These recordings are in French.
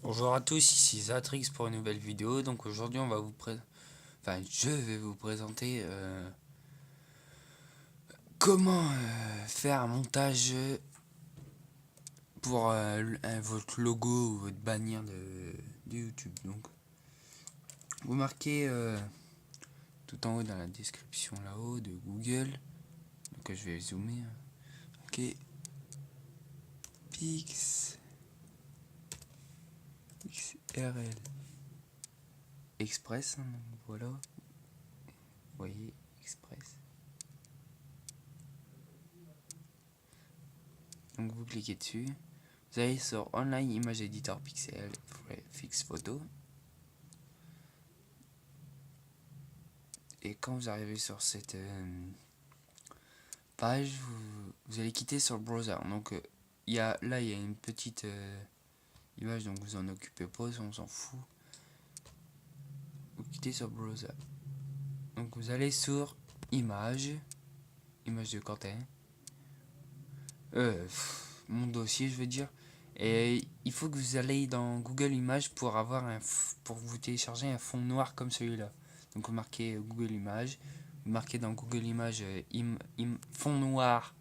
Bonjour à tous, ici Zatrix pour une nouvelle vidéo. Donc aujourd'hui on va je vais vous présenter comment faire un montage pour votre logo ou votre bannière de YouTube. Donc vous marquez tout en haut dans la description là-haut de Google. Donc je vais zoomer. Ok, XRL Express. Voilà, vous voyez Express. Donc vous cliquez dessus. Vous allez sur Online Image Editor Pixel Fix Photo. Et quand vous arrivez sur cette page, vous allez quitter sur le browser. Donc il y a une petite image, donc vous en occupez pas, on s'en fout. Vous quittez sur le browser. Donc vous allez sur image de Quentin. Mon dossier, je veux dire. Et il faut que vous allez dans Google Images pour pour vous télécharger un fond noir comme celui-là. Donc vous marquez Google Images, vous marquez dans Google Images fond noir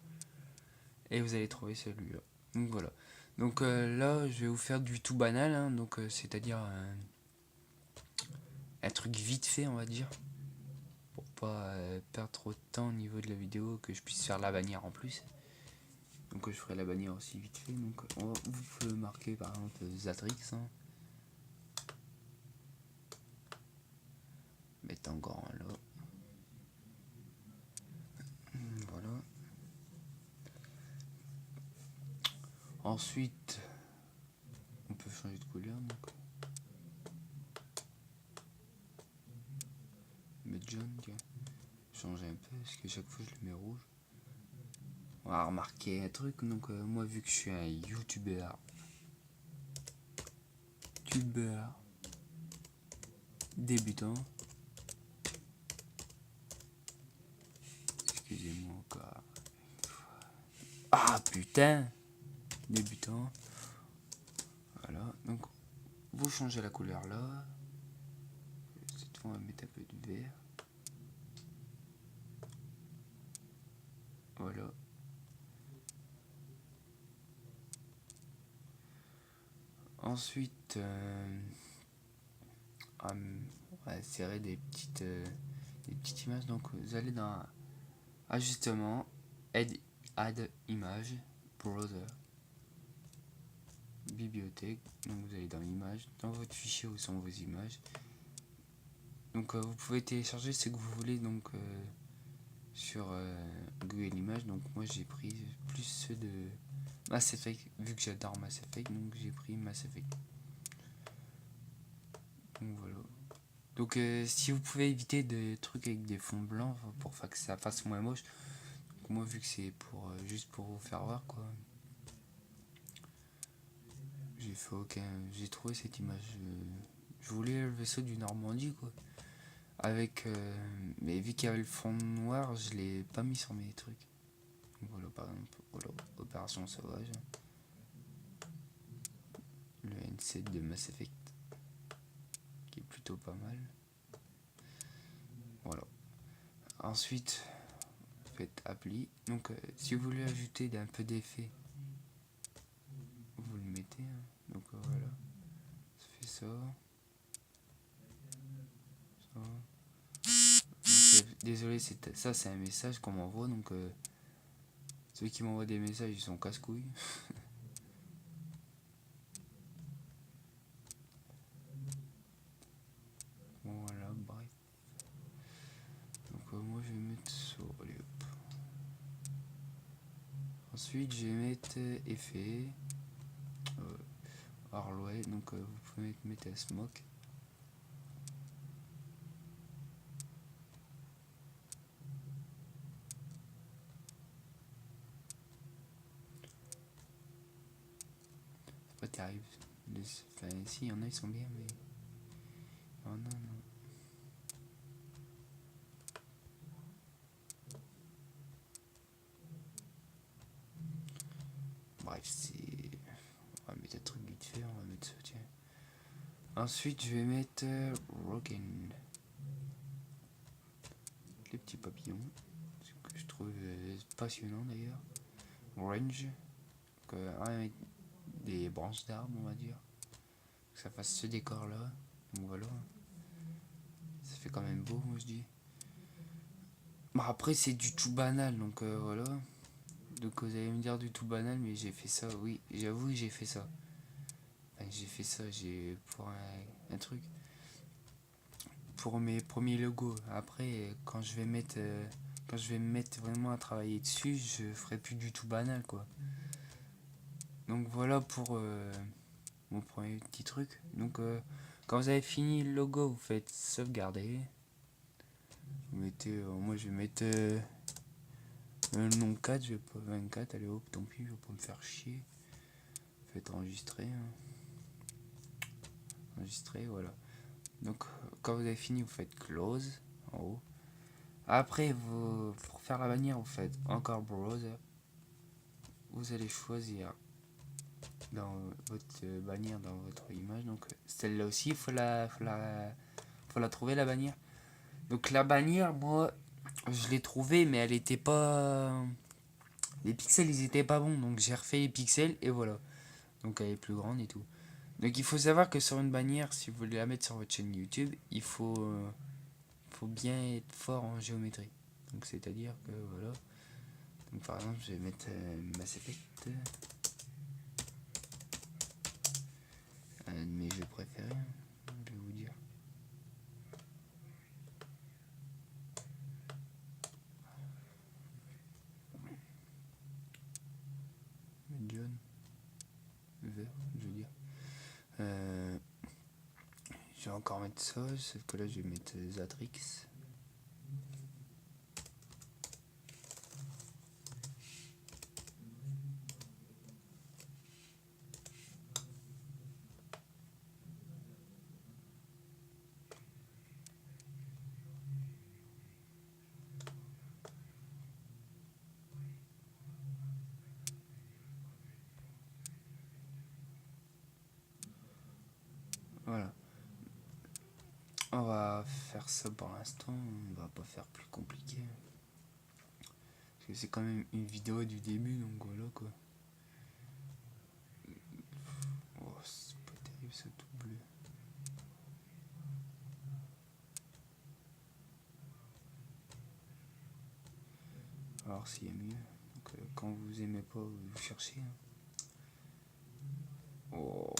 et vous allez trouver celui-là. Donc voilà. Donc là, je vais vous faire du tout banal, hein, donc c'est-à-dire un truc vite fait, on va dire, pour pas perdre trop de temps au niveau de la vidéo, que je puisse faire la bannière en plus. Donc je ferai la bannière aussi vite fait. Donc vous pouvez marquer par exemple Zatrix, hein. Mettre en grand là. Voilà. Ensuite, on peut changer de couleur. Donc mettre jaune, tiens. Changer un peu parce que chaque fois je le mets rouge. On va remarquer un truc. Donc moi vu que je suis un youtubeur débutant. Excusez-moi encore. Ah putain. Débutant. Voilà. Donc vous changez la couleur là. Cette fois on va mettre un peu de vert. Voilà. Ensuite, on va insérer des petites images. Donc vous allez dans ajustement, add image, browser, bibliothèque. Donc vous allez dans image, dans votre fichier où sont vos images. Donc vous pouvez télécharger ce que vous voulez donc sur Google Images. Donc moi j'ai pris plus ceux de Mass Effect vu que j'adore Mass Effect, donc j'ai pris Mass Effect. Donc voilà. Donc si vous pouvez éviter des trucs avec des fonds blancs pour que ça fasse moins moche. Donc moi vu que c'est pour juste pour vous faire voir quoi. J'ai trouvé cette image. Je voulais le vaisseau du Normandie quoi. Mais vu qu'il y avait le fond noir, je l'ai pas mis sur mes trucs. Donc voilà par exemple, voilà, Opération Sauvage. Le N7 de Mass Effect. Qui est plutôt pas mal. Voilà. Ensuite, faites appli. Donc si vous voulez ajouter un peu d'effet, vous le mettez. Hein. Donc voilà. Ça fait ça. Ça. Donc, désolé, ça c'est un message qu'on m'envoie. Donc ceux qui m'envoient des messages, ils sont casse-couilles. Bon, voilà, bref. Donc moi je vais mettre ça. Allez hop. Ensuite je vais mettre effet. Harloway. Donc vous pouvez mettre un smoke. C'est pas terrible. Enfin si, il y en a ils sont bien, mais il y en a non. Bref, c'est. On va mettre un truc vite fait, on va mettre ça, tiens. Ensuite, je vais mettre Rockin'. Les petits papillons. Ce que je trouve passionnant d'ailleurs. Orange. Avec des branches d'arbres, on va dire. Que ça fasse ce décor là. Donc voilà. Ça fait quand même beau, moi je dis. Bon, après, c'est du tout banal, donc voilà. Donc vous allez me dire du tout banal, mais j'ai fait ça, oui, j'avoue, j'ai fait ça. Enfin, j'ai fait ça, j'ai pour un truc. Pour mes premiers logos. Après, quand je vais me mettre vraiment à travailler dessus, je ferai plus du tout banal, quoi. Donc voilà pour mon premier petit truc. Donc quand vous avez fini le logo, vous faites sauvegarder. Vous mettez, moi je vais mettre un nom 4, je vais pas 24, allez hop, tant pis, je vais pas me faire chier. Faites enregistrer. Enregistrer, voilà. Donc quand vous avez fini, vous faites close en haut. Après, pour faire la bannière, vous faites encore browser. Vous allez choisir dans votre bannière, dans votre image. Donc celle-là aussi, faut la trouver, la bannière. Donc la bannière, moi, je l'ai trouvée, mais elle était pas... Les pixels, ils étaient pas bons. Donc j'ai refait les pixels et voilà. Donc elle est plus grande et tout. Donc il faut savoir que sur une bannière, si vous voulez la mettre sur votre chaîne YouTube, faut bien être fort en géométrie. Donc c'est-à-dire que voilà. Donc par exemple, je vais mettre Mass Effect, un de mes jeux préférés, je vais vous dire. John, vert, je veux dire. Je vais encore mettre ça, sauf que là je vais mettre Zatrix. Voilà. On va faire ça pour l'instant, on va pas faire plus compliqué. Parce que c'est quand même une vidéo du début, donc voilà quoi. Oh, c'est pas terrible ça tout bleu. Alors s'il y a mieux. Donc, quand vous aimez pas, vous cherchez. Oh,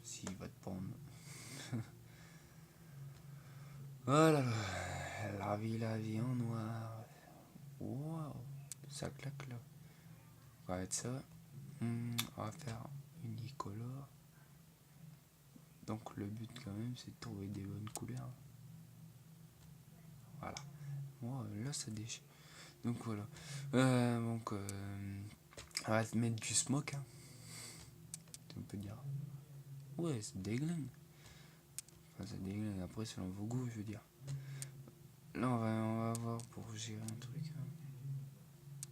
s'il va te prendre. Voilà, la vie en noir. Waouh, ça claque là. On va mettre ça. On va faire unicolore. Donc le but quand même, c'est de trouver des bonnes couleurs. Voilà. Wow, là ça déchire. Donc voilà. On va mettre du smoke. Hein. On peut dire. Ouais, c'est déglingue. Enfin, ça déglingue. Après, selon vos goûts, je veux dire. Là, on va voir pour gérer un truc. Hein.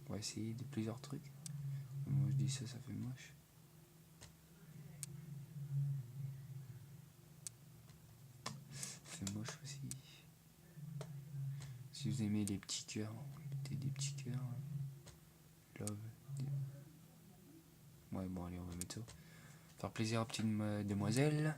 On va essayer de plusieurs trucs. Moi, je dis ça, ça fait moche. Ça fait moche aussi. Si vous aimez les petits cœurs, mettez des petits cœurs. Love. Ouais, bon, allez, on va mettre ça. Faire plaisir aux petites demoiselles.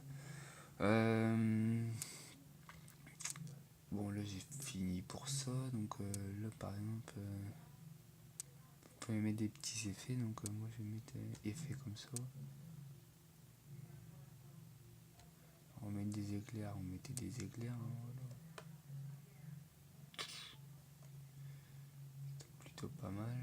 Bon, là, j'ai fini pour ça. Donc, là, par exemple, vous pouvez mettre des petits effets. Donc, moi, je vais mettre effets comme ça. On va mettre des éclairs. On mettait des éclairs. Hein, voilà. C'est plutôt pas mal.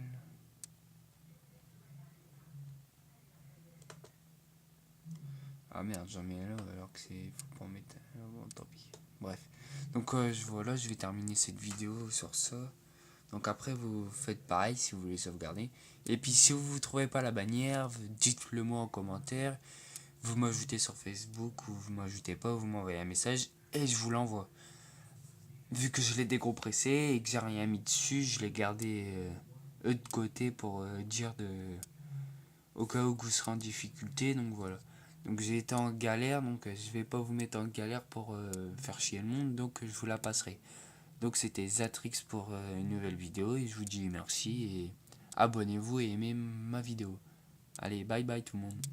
Ah merde, j'en mets là alors que c'est. Faut pas en mettre. Bon, tant pis. Bref. Donc voilà, je vais terminer cette vidéo sur ça. Donc après, vous faites pareil si vous voulez sauvegarder. Et puis si vous ne trouvez pas la bannière, dites-le moi en commentaire. Vous m'ajoutez sur Facebook ou vous m'ajoutez pas, vous m'envoyez un message et je vous l'envoie. Vu que je l'ai décompressé et que j'ai rien mis dessus, je l'ai gardé eux de côté pour dire au cas où vous serez en difficulté. Donc voilà. Donc j'ai été en galère, donc je vais pas vous mettre en galère pour faire chier le monde, donc je vous la passerai. Donc c'était Zatrix pour une nouvelle vidéo et je vous dis merci et abonnez-vous et aimez ma vidéo. Allez, bye bye tout le monde.